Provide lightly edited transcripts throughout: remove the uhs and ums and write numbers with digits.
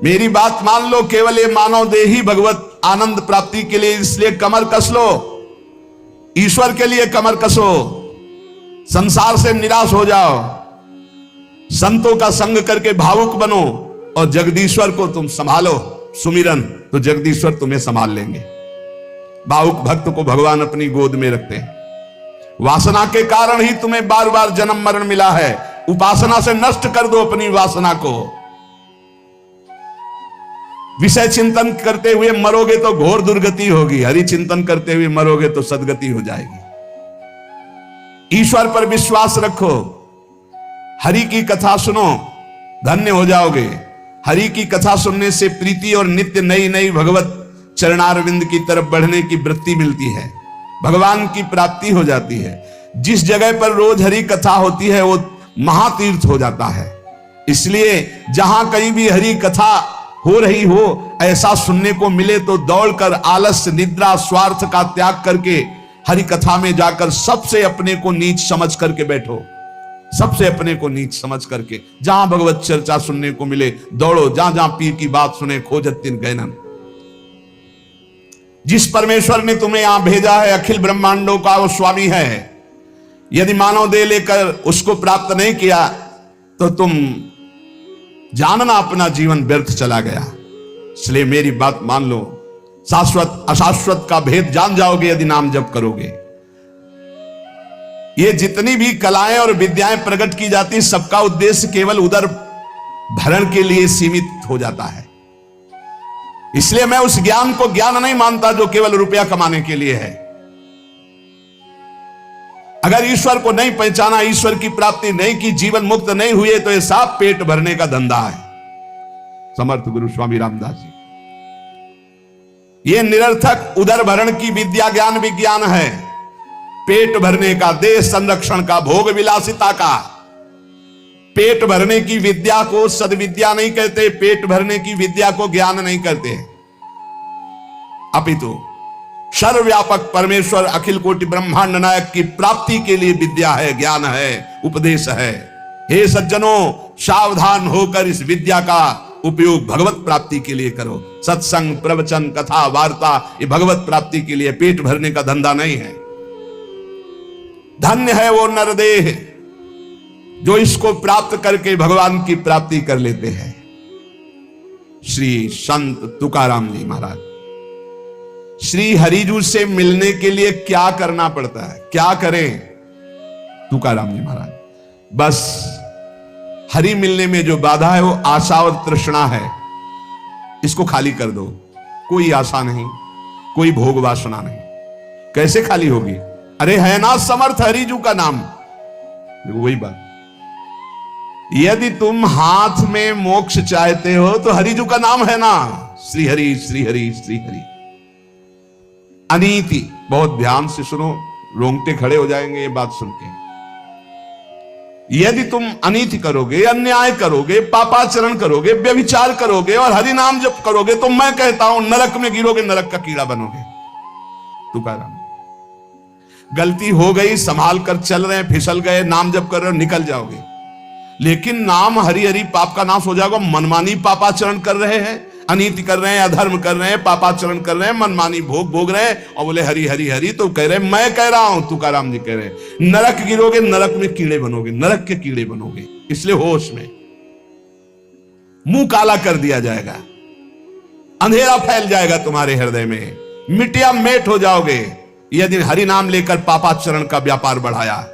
मेरी बात मान लो, केवल ये मानव देही भगवत आनंद प्राप्ति के लिए, इसलिए कमर कस लो, ईश्वर के लिए कमर कसो, संसार से निराश हो जाओ, संतों का संग करके भावुक बनो और जगदीश्वर को तुम संभालो। सुमिरन तो जगदीश्वर तुम्हें संभाल लेंगे। भावुक भक्त को भगवान अपनी गोद में रखते हैं। वासना के कारण ही तुम्हें बार बार जन्म मरण मिला है। उपासना से नष्ट कर दो अपनी वासना को। विषय चिंतन करते हुए मरोगे तो घोर दुर्गति होगी, हरि चिंतन करते हुए मरोगे तो सदगति हो जाएगी। ईश्वर पर विश्वास रखो, हरि की कथा सुनो, धन्य हो जाओगे। हरि की कथा सुनने से प्रीति और नित्य नई नई भगवत चरणारविंद की तरफ बढ़ने की वृत्ति मिलती है, भगवान की प्राप्ति हो जाती है। जिस जगह पर रोज हरि कथा होती है वो महातीर्थ हो जाता है। इसलिए जहां कहीं भी हरि कथा हो रही हो, ऐसा सुनने को मिले तो दौड़कर आलस्य निद्रा स्वार्थ का त्याग करके हरि कथा में जाकर सबसे अपने को नीच समझ करके बैठो। सबसे अपने को नीच समझ करके जहां भगवत चर्चा सुनने को मिले दौड़ो, जहां जहां पीर की बात सुने खोजत तिन गैनन। जिस परमेश्वर ने तुम्हें यहां भेजा है, अखिल ब्रह्मांडों का वो स्वामी है। यदि मानव देह लेकर उसको प्राप्त नहीं किया तो तुम जानना अपना जीवन व्यर्थ चला गया। इसलिए मेरी बात मान लो, शाश्वत अशाश्वत का भेद जान जाओगे यदि नाम जप करोगे। ये जितनी भी कलाएं और विद्याएं प्रकट की जाती, सबका उद्देश्य केवल उदर भरण के लिए सीमित हो जाता है। इसलिए मैं उस ज्ञान को ज्ञान नहीं मानता जो केवल रुपया कमाने के लिए है। अगर ईश्वर को नहीं पहचाना, ईश्वर की प्राप्ति नहीं की, जीवन मुक्त नहीं हुए तो ये साफ पेट भरने का धंधा है। समर्थ गुरु स्वामी रामदास जी, ये निरर्थक उदर भरण की विद्या ज्ञान विज्ञान है। पेट भरने का, देश संरक्षण का, भोग विलासिता का। पेट भरने की विद्या को सद्विद्या नहीं कहते, पेट भरने की विद्या को ज्ञान नहीं कहते, अपितु सर्वव्यापक परमेश्वर अखिल कोटि ब्रह्मांड नायक की प्राप्ति के लिए विद्या है, ज्ञान है, उपदेश है। हे सज्जनों, सावधान होकर इस विद्या का उपयोग भगवत प्राप्ति के लिए करो। सत्संग, प्रवचन, कथा, वार्ता ये भगवत प्राप्ति के लिए, पेट भरने का धंधा नहीं है। धन्य है वो नरदेह जो इसको प्राप्त करके भगवान की प्राप्ति कर लेते हैं। श्री संत तुकाराम जी महाराज, श्री हरिजू से मिलने के लिए क्या करना पड़ता है, क्या करें? तुकाराम जी महाराज, बस हरि मिलने में जो बाधा है वो आशा और तृष्णा है, इसको खाली कर दो। कोई आशा नहीं, कोई भोग वासना नहीं। कैसे खाली होगी? अरे है ना समर्थ हरिजू का नाम। देखो वही बात, यदि तुम हाथ में मोक्ष चाहते हो तो हरिजू का नाम है ना, श्री हरि श्री हरि श्री हरि। अनीति, बहुत ध्यान से सुनो, रोंगटे खड़े हो जाएंगे ये बात सुन के। यदि तुम अनीति करोगे, अन्याय करोगे, पापाचरण करोगे, व्यभिचार करोगे और हरि नाम जप करोगे तो मैं कहता हूं नरक में गिरोगे, नरक का कीड़ा बनोगे। तुकाराम, गलती हो गई, संभाल कर चल रहे हैं, फिसल गए, नाम जप कर रहे हो, निकल जाओगे। लेकिन नाम हरि हरि पाप का नाश हो जाएगा। मनमानी पापाचरण कर रहे हैं, अनीति कर रहे हैं, अधर्म कर रहे हैं, पापाचरण कर रहे हैं, मनमानी भोग भोग रहे हैं और बोले हरि हरि हरि, तो कह रहे हैं मैं कह रहा हूं, तुकाराम जी कह रहे हैं नरक गिरोगे, नरक में कीड़े बनोगे, नरक के कीड़े बनोगे। इसलिए होश में, मुंह काला कर दिया जाएगा, अंधेरा फैल जाएगा तुम्हारे हृदय में, मिटिया मेट हो जाओगे यदि हरि नाम लेकर पापाचरण का व्यापार बढ़ाया।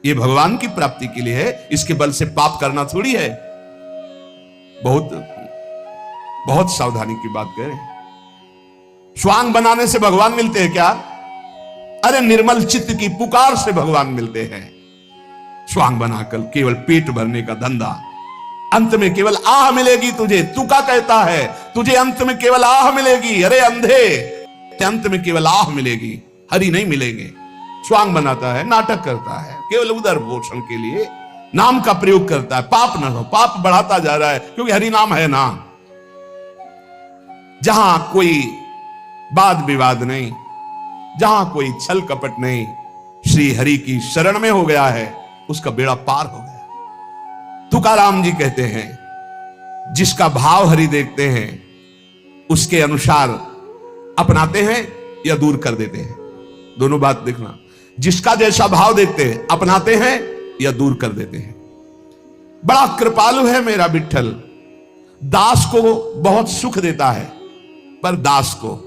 ये भगवान की प्राप्ति के लिए है, इसके बल से पाप करना थोड़ी है। बहुत बहुत सावधानी की बात कह रहे हैं। स्वांग बनाने से भगवान मिलते हैं क्या? अरे निर्मल चित्त की पुकार से भगवान मिलते हैं। स्वांग बनाकर केवल पेट भरने का धंधा, अंत में केवल आह मिलेगी तुझे। तुका कहता है तुझे अंत में केवल आह मिलेगी। अरे अंधे, अंत में केवल आह मिलेगी, हरि नहीं मिलेंगे। स्वांग बनाता है, नाटक करता है, केवल उदर पोषण के लिए नाम का प्रयोग करता है। पाप न हो, पाप बढ़ाता जा रहा है क्योंकि हरि नाम है ना। जहां कोई वाद विवाद नहीं, जहां कोई छल कपट नहीं, श्री हरि की शरण में हो गया है, उसका बेड़ा पार हो गया। तुकाराम जी कहते हैं जिसका भाव हरि देखते हैं उसके अनुसार अपनाते हैं या दूर कर देते हैं। दोनों बात देखना, जिसका जैसा भाव देखते हैं अपनाते हैं या दूर कर देते हैं। बड़ा कृपालु है मेरा विठ्ठल, दास को बहुत सुख देता है, पर दास को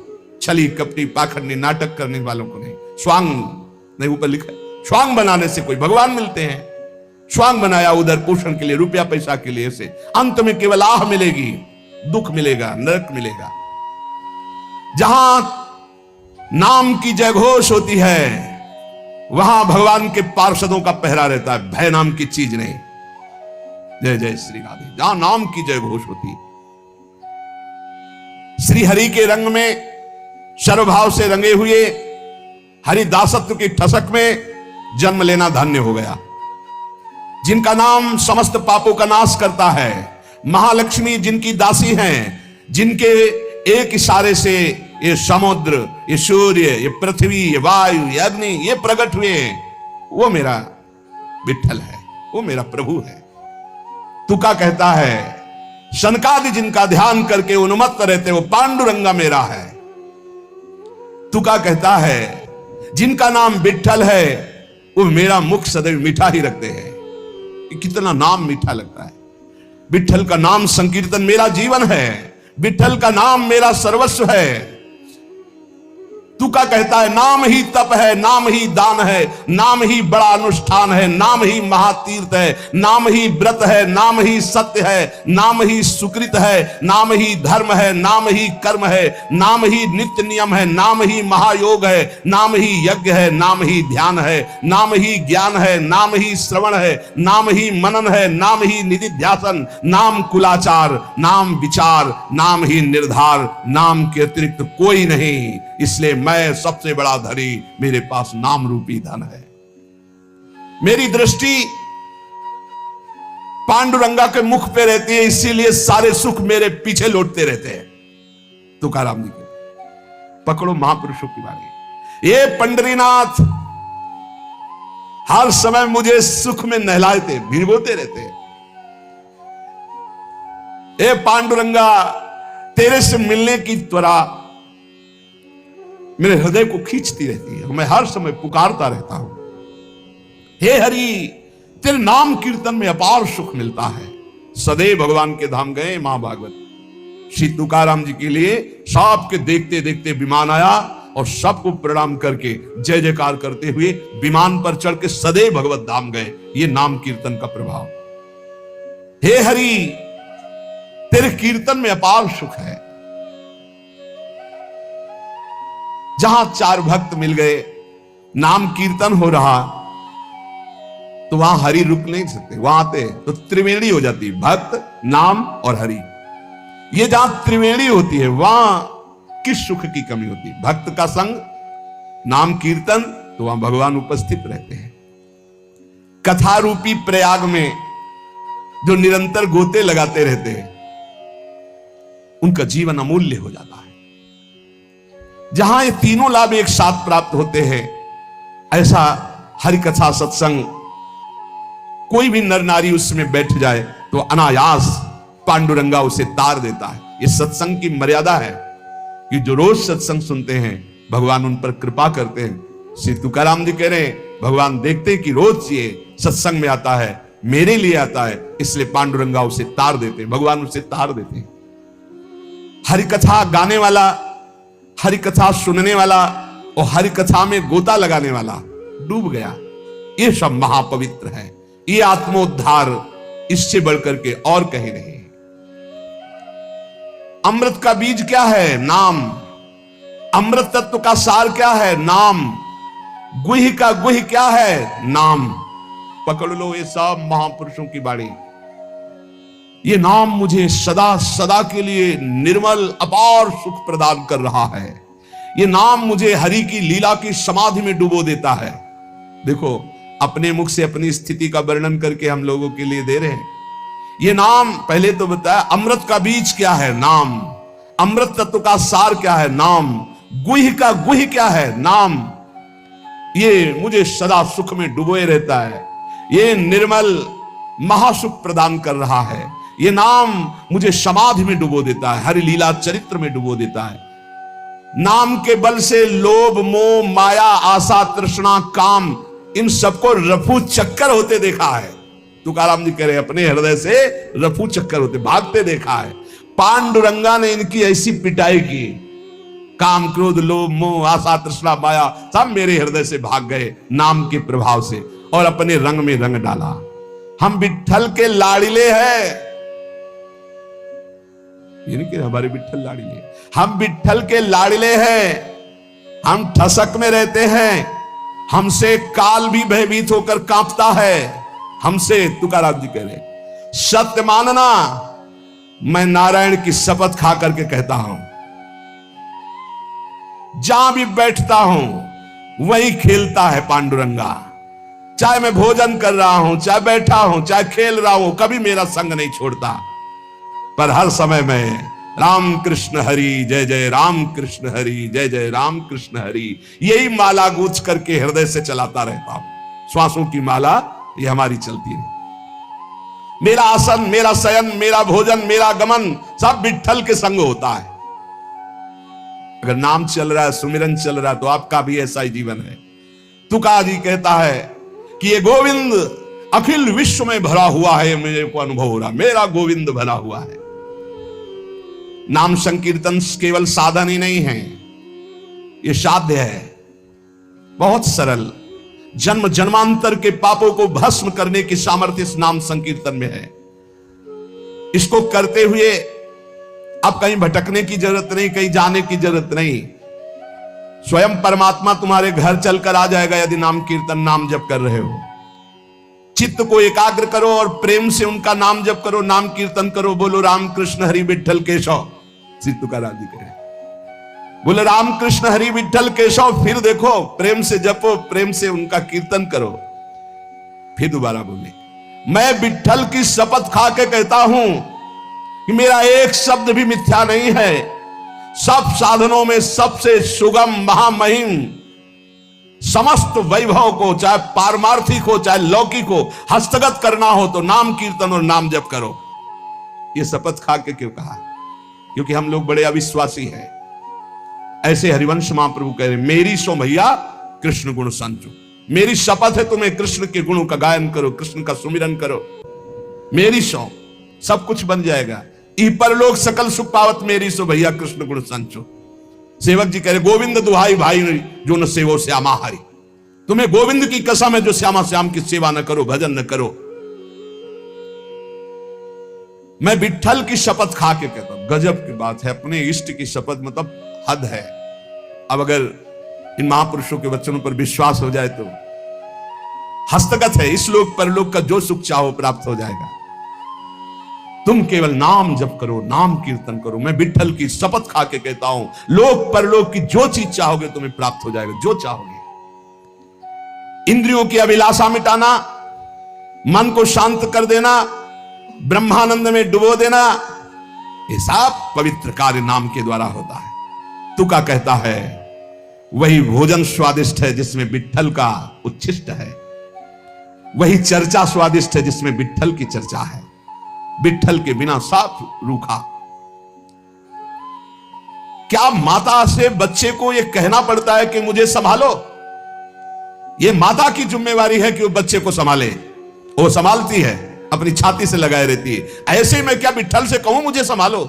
छली कपटी पाखंडी नाटक करने वालों को नहीं। स्वांग नहीं, ऊपर लिखा है स्वांग बनाने से कोई भगवान मिलते हैं। स्वांग बनाया उधर पोषण के लिए, रुपया पैसा के लिए, से अंत में केवल आह मिलेगी, दुख मिलेगा, नरक मिलेगा। जहां नाम की जय घोष होती है वहां भगवान के पार्षदों का पहरा रहता है, भय नाम की चीज नहीं। जय जय श्री राधे। जहां नाम की जय घोष होती, श्री हरि के रंग में सर्वभाव से रंगे हुए हरिदासत्व की ठसक में जन्म लेना धन्य हो गया। जिनका नाम समस्त पापों का नाश करता है, महालक्ष्मी जिनकी दासी हैं, जिनके एक इशारे से ये समुद्र, ये सूर्य, ये पृथ्वी, ये वायु, ये अग्नि, ये प्रकट हुए, वो मेरा विठ्ठल है, वो मेरा प्रभु है। तुका कहता है शनकादि जिनका ध्यान करके उन्मत्त रहते, वो पांडुरंगा मेरा है। तुका कहता है जिनका नाम विठ्ठल है वो मेरा मुख सदैव मीठा ही रखते हैं। कितना नाम मीठा लगता है। विठ्ठल का नाम संकीर्तन मेरा जीवन है, विठ्ठल का नाम मेरा सर्वस्व है। तुका कहता है नाम ही तप है, नाम ही दान है, नाम ही बड़ा अनुष्ठान है, नाम ही महातीर्थ है, नाम ही व्रत है, नाम ही सत्य है, नाम ही सुकृत है, नाम ही धर्म है, नाम ही कर्म है, नाम ही नित्य नियम है, नाम ही महायोग है, नाम ही यज्ञ है, नाम ही ध्यान है, नाम ही ज्ञान है, नाम ही श्रवण है, नाम ही मनन है, नाम ही निधिध्यासन, नाम कुलाचार, नाम विचार, नाम ही निर्धार, नाम के अतिरिक्त कोई नहीं। इसलिए मैं सबसे बड़ा धनी, मेरे पास नाम रूपी धन है। मेरी दृष्टि पांडुरंगा के मुख पे रहती है, इसीलिए सारे सुख मेरे पीछे लौटते रहते हैं। तुकाराम जी के पकड़ो महापुरुषों की बाणी। ये पंडरीनाथ हर समय मुझे सुख में नहलाते, भिगोते रहते हैं। ए पांडुरंगा, तेरे से मिलने की त्वरा मेरे हृदय को खींचती रहती है, मैं हर समय पुकारता रहता हूं। हे हरि, तेरे नाम कीर्तन में अपार सुख मिलता है। सदैव भगवान के धाम गए महाभागवत। श्री तुकाराम जी के लिए सबके देखते देखते विमान आया और सबको प्रणाम करके जय जयकार करते हुए विमान पर चढ़ के सदैव भगवत धाम गए। ये नाम कीर्तन का प्रभाव। हे हरि, तेरे कीर्तन में अपार सुख है। जहां चार भक्त मिल गए, नाम कीर्तन हो रहा, तो वहां हरि रुक नहीं सकते। वहां आते तो त्रिवेणी हो जाती, भक्त, नाम और हरि। ये जहां त्रिवेणी होती है वहां किस सुख की कमी होती है? भक्त का संग, नाम कीर्तन, तो वहां भगवान उपस्थित रहते हैं। कथा रूपी प्रयाग में जो निरंतर गोते लगाते रहते हैं, उनका जीवन अमूल्य हो जाता है। जहां ये तीनों लाभ एक साथ प्राप्त होते हैं, ऐसा हरि कथा सत्संग कोई भी नर नारी उसमें बैठ जाए तो अनायास पांडुरंगा उसे तार देता है। ये सत्संग की मर्यादा है कि जो रोज सत्संग सुनते हैं भगवान उन पर कृपा करते हैं। श्री तुकाराम जी कह रहे हैं, भगवान देखते हैं कि रोज ये सत्संग में आता है, मेरे लिए आता है, इसलिए पांडुरंगा उसे तार देते हैं, भगवान उसे तार देते हैं। हरि कथा गाने वाला, हरि कथा सुनने वाला और हरि कथा में गोता लगाने वाला डूब गया। ये सब महापवित्र है। ये आत्मोद्धार इससे बढ़कर के और कहीं नहीं। अमृत का बीज क्या है? नाम। अमृत तत्व का सार क्या है? नाम। गुह का गुह क्या है? नाम। पकड़ लो ये सब महापुरुषों की बाणी। ये नाम मुझे सदा सदा के लिए निर्मल अपार सुख प्रदान कर रहा है। ये नाम मुझे हरि की लीला की समाधि में डुबो देता है। देखो, अपने मुख से अपनी स्थिति का वर्णन करके हम लोगों के लिए दे रहे हैं। ये नाम पहले तो बताया, अमृत का बीज क्या है? नाम। अमृत तत्व का सार क्या है? नाम। गुह का गुह क्या है? नाम। ये मुझे सदा सुख में डुबोए रहता है। ये निर्मल महासुख प्रदान कर रहा है। ये नाम मुझे समाधि में डुबो देता है, हरि लीला चरित्र में डुबो देता है। नाम के बल से लोभ मोह माया आशा तृष्णा काम इन सबको रफू चक्कर होते देखा है। तुकाराम जी कह रहे अपने हृदय से रफू चक्कर होते भागते देखा है। पांडुरंगा ने इनकी ऐसी पिटाई की, काम क्रोध लोभ मोह आशा तृष्णा माया सब मेरे हृदय से भाग गए नाम के प्रभाव से, और अपने रंग में रंग डाला। हम विट्ठल के लाड़िले हैं, ये नहीं कि हमारे विट्ठल लाड़िले, हम विट्ठल के लाड़िले हैं। हम ठसक में रहते हैं, हमसे काल भी भयभीत होकर कांपता है। हमसे तुकाराम जी कह रहे सत्य मानना, मैं नारायण की शपथ खा करके कहता हूं, जहां भी बैठता हूं वहीं खेलता है पांडुरंगा। चाहे मैं भोजन कर रहा हूं, चाहे बैठा हूं, चाहे खेल रहा हूं, कभी मेरा संग नहीं छोड़ता। पर हर समय में राम कृष्ण हरि जय जय राम कृष्ण हरि जय जय राम कृष्ण हरि यही माला गूंज करके हृदय से चलाता रहता हूं। श्वासों की माला ये हमारी चलती है। मेरा आसन, मेरा शयन, मेरा भोजन, मेरा गमन सब विट्ठल के संग होता है। अगर नाम चल रहा है, सुमिरन चल रहा है, तो आपका भी ऐसा ही जीवन है। तुका जी कहता है कि ये गोविंद अखिल विश्व में भरा हुआ है, मेरे को अनुभव हो रहा, मेरा गोविंद भरा हुआ है। नाम संकीर्तन केवल साधन ही नहीं है, ये साध्य है, बहुत सरल। जन्म जन्मांतर के पापों को भस्म करने की सामर्थ्य इस नाम संकीर्तन में है। इसको करते हुए अब कहीं भटकने की जरूरत नहीं, कहीं जाने की जरूरत नहीं। स्वयं परमात्मा तुम्हारे घर चलकर आ जाएगा यदि नाम कीर्तन नाम जप कर रहे हो। चित्त को एकाग्र करो और प्रेम से उनका नाम जप करो, नाम कीर्तन करो। बोलो राम कृष्ण हरि विट्ठल केशव, श्री तुकाराम जी कहे बोले राम कृष्ण हरि विट्ठल केशव। फिर देखो प्रेम से जपो, प्रेम से उनका कीर्तन करो। फिर दोबारा बोले मैं विट्ठल की शपथ खा के कहता हूं कि मेरा एक शब्द भी मिथ्या नहीं है। सब साधनों में सबसे सुगम महामहिम, समस्त वैभव को चाहे पारमार्थिक हो चाहे लौकिक हो हस्तगत करना हो तो नाम कीर्तन और नाम जप करो। ये शपथ खा के क्यों कहा? क्योंकि हम लोग बड़े अविश्वासी हैं। ऐसे हरिवंश महाप्रभु कह रहे मेरी सो भैया कृष्ण गुण संचो। मेरी शपथ है तुम्हें कृष्ण के गुणों का गायन करो, कृष्ण का सुमिरन करो। मेरी सो सब कुछ बन जाएगा। ई परलोक सकल सुख पावत मेरी सो भैया कृष्ण गुण संचो। सेवक जी कह रहे गोविंद दुहाई भाई जो न सेवो श्यामा हरि। तुम्हें गोविंद की कसम है जो श्यामा श्याम की सेवा न करो, भजन न करो। मैं विट्ठल की शपथ खा के कहता हूं, गजब की बात है। अपने इष्ट की शपथ मतलब हद है। अब अगर इन महापुरुषों के वचनों पर विश्वास हो जाए तो हस्तगत है। इस लोक परलोक का जो सुख चाहो प्राप्त हो जाएगा। तुम केवल नाम जप करो, नाम कीर्तन करो। मैं विट्ठल की शपथ खा के कहता हूं लोक परलोक की जो चीज चाहोगे तुम्हें प्राप्त हो जाएगा, जो चाहोगे। इंद्रियों की अभिलाषा मिटाना, मन को शांत कर देना, ब्रह्मानंद में डुबो देना, ये सब पवित्र कार्य नाम के द्वारा होता है। तुका कहता है वही भोजन स्वादिष्ट है जिसमें विट्ठल का उच्छिष्ट है। वही चर्चा स्वादिष्ट है जिसमें विट्ठल की चर्चा है। विट्ठल के बिना साफ रूखा। क्या माता से बच्चे को यह कहना पड़ता है कि मुझे संभालो? यह माता की जिम्मेवारी है कि वो बच्चे को संभाले। वो संभालती है, अपनी छाती से लगाए रहती है। ऐसे ही मैं क्या विट्ठल से कहूं मुझे संभालो?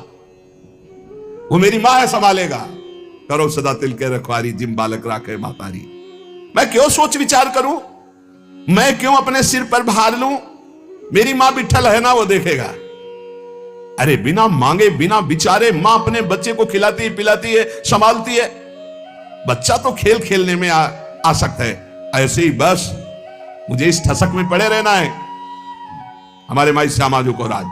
वो मेरी मां है, संभालेगा। करो सदा तिल के रखवारी, जिम बालक राखे मातारी। मैं क्यों सोच विचार करूं? मैं क्यों अपने सिर पर भार लूं? मेरी मां विट्ठल है ना, वो देखेगा। अरे बिना मांगे बिना विचारे मां अपने बच्चे को खिलाती है, पिलाती है, संभालती है। बच्चा तो खेल खेलने में आ सकता है। ऐसे ही बस मुझे इस ठसक में पड़े रहना है। हमारे माई श्यामा जो को राज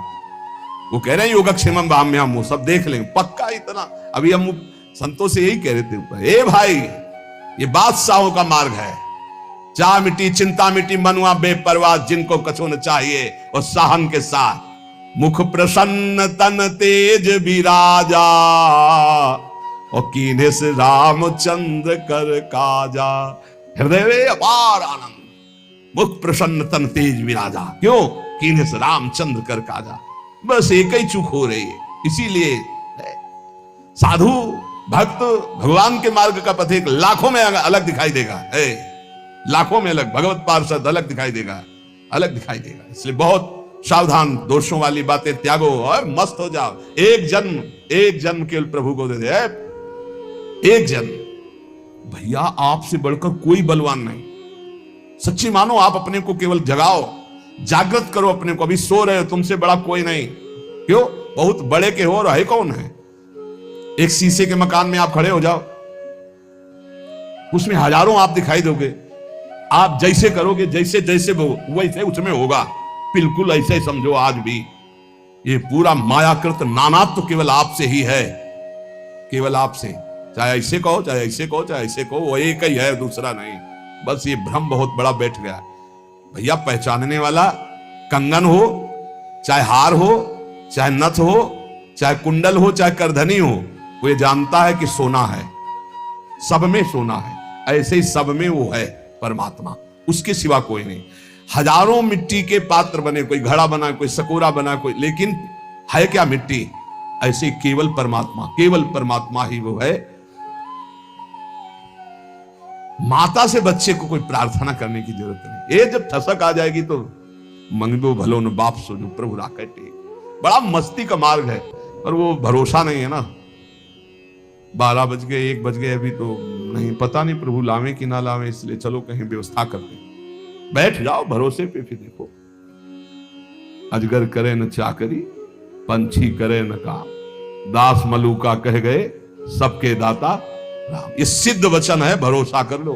वो कह रहे हैं योगक्षेमम भाम्याम, वो सब देख लेंगे पक्का। इतना अभी हम संतों से यही कह रहे थे ऊपर, ए भाई ये बादशाहों का मार्ग है। चाह मिटी चिंता मिटी मनुआ बेपरवाह, जिनको कछो न चाहिए और साहन के साथ। मुख प्रसन्न तन तेज विराजा और कीने से रामचंद्र कर काजा। हृदय में अपार आनंद। मुख प्रसन्न तन तेज विराजा, क्यों? कीने से रामचंद्र कर काजा। बस एक ही चूक हो रही है। इसीलिए साधु भक्त भगवान के मार्ग का पथिक लाखों में अलग दिखाई देगा, लाखों में अलग, भगवत पार्षद अलग दिखाई देगा, अलग दिखाई देगा। इसलिए बहुत सावधान, दोषों वाली बातें त्यागो और मस्त हो जाओ। एक जन्म केवल प्रभु को दे दे, एक जन्म। भैया आपसे बढ़कर कोई बलवान नहीं। सच्ची मानो, आप अपने को केवल जगाओ, जागृत करो अपने को। अभी सो रहे हो, तुमसे बड़ा कोई नहीं। क्यों? बहुत बड़े के हो और है कौन है? एक शीशे के मकान में आप खड़े हो जाओ, उसमें हजारों आप दिखाई दोगे। आप जैसे करोगे, जैसे जैसे वैसे उसमें होगा। बिल्कुल ऐसे ही समझो। आज भी ये पूरा मायाकृत नानात्व तो केवल आपसे ही है, केवल आपसे। चाहे ऐसे कहो, चाहे ऐसे कहो, चाहे ऐसे कहो, वो एक ही है, दूसरा नहीं। बस ये भ्रम बहुत बड़ा बैठ गया। भैया पहचानने वाला कंगन हो, चाहे हार हो, चाहे नथ हो, चाहे कुंडल हो, चाहे करधनी हो, वो ये जानता है कि सोना है, सब में सोना है। ऐसे ही सब में वो है परमात्मा, उसके सिवा कोई नहीं। हजारों मिट्टी के पात्र बने, कोई घड़ा बना, कोई सकोरा बना, कोई, लेकिन है क्या? मिट्टी। ऐसे केवल परमात्मा, केवल परमात्मा ही वो है। माता से बच्चे को कोई प्रार्थना करने की जरूरत नहीं। ये जब ठसक आ जाएगी तो मंगो भलो न बाप सो जो प्रभु राखे टेक। बड़ा मस्ती का मार्ग है, और वो भरोसा नहीं है ना। 12 बज गए, 1 बज गए, अभी तो नहीं, पता नहीं प्रभु लावे कि ना लावे, इसलिए चलो कहीं व्यवस्था करते। बैठ जाओ भरोसे पे, फिर देखो। अजगर करे न चाकरी, पंछी करे न काम, दास मलूका कह गए सबके दाता राम। ये सिद्ध वचन है, भरोसा कर लो।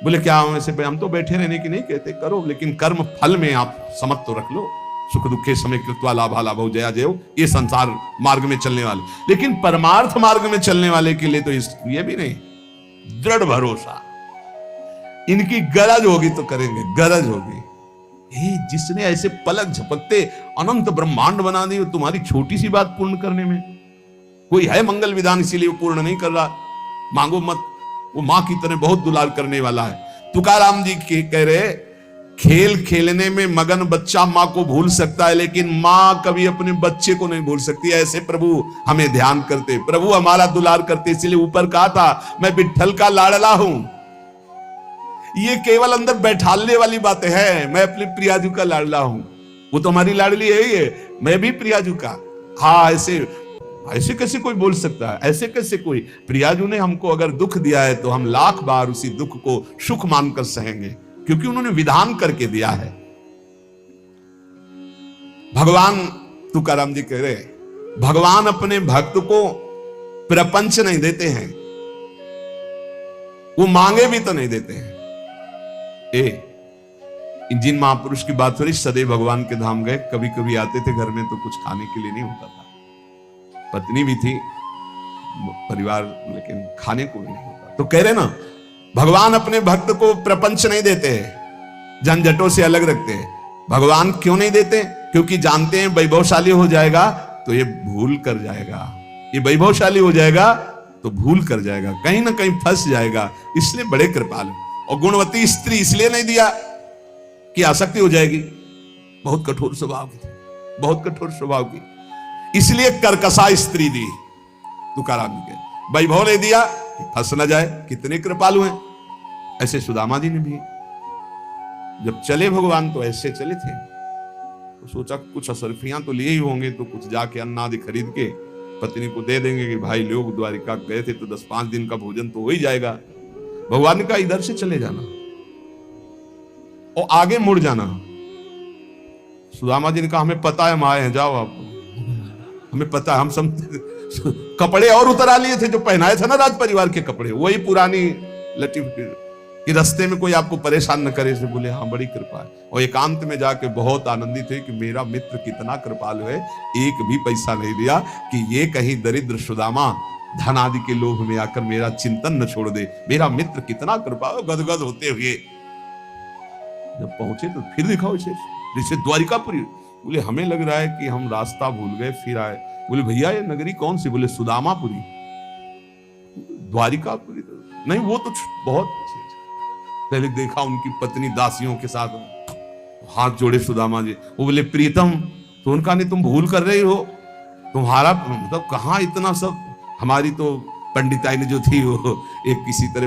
बोले क्या हम तो बैठे रहने की नहीं कहते, करो, लेकिन कर्म फल में आप समझ तो रख लो। सुख दुखे समय कृत्वा लाभा लाभो जया जयो, ये संसार मार्ग में चलने वाले। लेकिन परमार्थ मार्ग में चलने वाले के लिए तो ये भी नहीं, दृढ़ भरोसा। इनकी गरज होगी तो करेंगे, गरज होगी। जिसने ऐसे पलक झपकते अनंत ब्रह्मांड बना दी, तुम्हारी छोटी सी बात पूर्ण करने में कोई है मंगल विधान, इसीलिए वो पूर्ण नहीं कर रहा। मांगो मत, वो मां की तरह बहुत दुलार करने वाला है। तुकाराम जी कह रहे, खेल खेलने में मगन बच्चा मां को भूल सकता है, लेकिन मां कभी अपने बच्चे को नहीं भूल सकती। ऐसे प्रभु हमें ध्यान करते, प्रभु हमारा दुलार करते। इसलिए ऊपर कहा था, मैं विट्ठल का लाडला हूं। ये केवल अंदर बैठालने वाली बातें हैं। मैं अपने प्रियाजू का लाडला हूं, वो तो हमारी लाडली है ही है, मैं भी प्रियाजू का। हाँ, ऐसे कैसे कोई बोल सकता है? ऐसे कैसे कोई? प्रियाजू ने हमको अगर दुख दिया है तो हम लाख बार उसी दुख को सुख मानकर सहेंगे, क्योंकि उन्होंने विधान करके दिया है। भगवान, तुकाराम जी कह रहे, भगवान अपने भक्त को प्रपंच नहीं देते हैं, वो मांगे भी तो नहीं देते हैं। जिन महापुरुष की बात हो रही, सदैव भगवान के धाम गए, कभी कभी आते थे घर में तो कुछ खाने के लिए नहीं होता था। पत्नी भी थी, परिवार, लेकिन खाने को भी नहीं होता। तो कह रहे ना, भगवान अपने भक्त को प्रपंच नहीं देते हैं, झंझटों से अलग रखते हैं। भगवान क्यों नहीं देते? क्योंकि जानते हैं वैभवशाली हो जाएगा तो ये भूल कर जाएगा, ये वैभवशाली हो जाएगा तो भूल कर जाएगा, कहीं ना कहीं फंस जाएगा। इसलिए बड़े कृपालु। और गुणवती स्त्री इसलिए नहीं दिया कि आसक्ति हो जाएगी, बहुत कठोर स्वभाव की, बहुत कठोर स्वभाव की, इसलिए कर्कशा स्त्री दी तुकाराम जी के। वैभव ने दिया कि फंस न जाए, कितने कृपालु हैं। ऐसे सुदामा जी ने भी जब चले भगवान तो ऐसे चले थे, तो सोचा कुछ असरफियां तो लिए ही होंगे, तो कुछ जाके अन्न आदि खरीद के पत्नी को दे देंगे कि भाई लोग द्वारिका गए थे तो 10-5 दिन का भोजन तो हो ही जाएगा। भगवान का इधर से चले जाना और आगे मुड़ जाना। सुदामा जी ने कहा, हमें पता है हम आए हैं, जाओ आप, हमें पता है, हम सब कपड़े और उतरा लिए थे जो पहनाए थे ना राज परिवार के कपड़े, वही पुरानी लटी कि रास्ते में कोई आपको परेशान न करे। से बोले हाँ, बड़ी कृपा है। और एकांत में जाके बहुत आनंदित है कि मेरा मित्र कितना कृपालु है, एक भी पैसा नहीं दिया कि ये कहीं दरिद्र सुदामा धन आदि के लोभ में आकर मेरा चिंतन न छोड़ दे। मेरा मित्र कितना कृपालु। गदगद होते हुए जब पहुंचे तो फिर दिखाओ इसे, जैसे द्वारिकापुरी। बोले हमें लग रहा है कि हम रास्ता भूल गए, फिर आए। बोले भैया ये नगरी कौन सी? बोले सुदामापुरी। द्वारिकापुरी तो नहीं, वो तो बहुत पहले देखा उनकी पत्नी दासियों के साथ हाथ जोड़े सुदामा जी। वो बोले प्रीतम तो उनका नहीं, तुम भूल कर रही हो, तुम्हारा मतलब कहाँ इतना सब, हमारी तो पंडिताई ने जो थी वो एक किसी तरह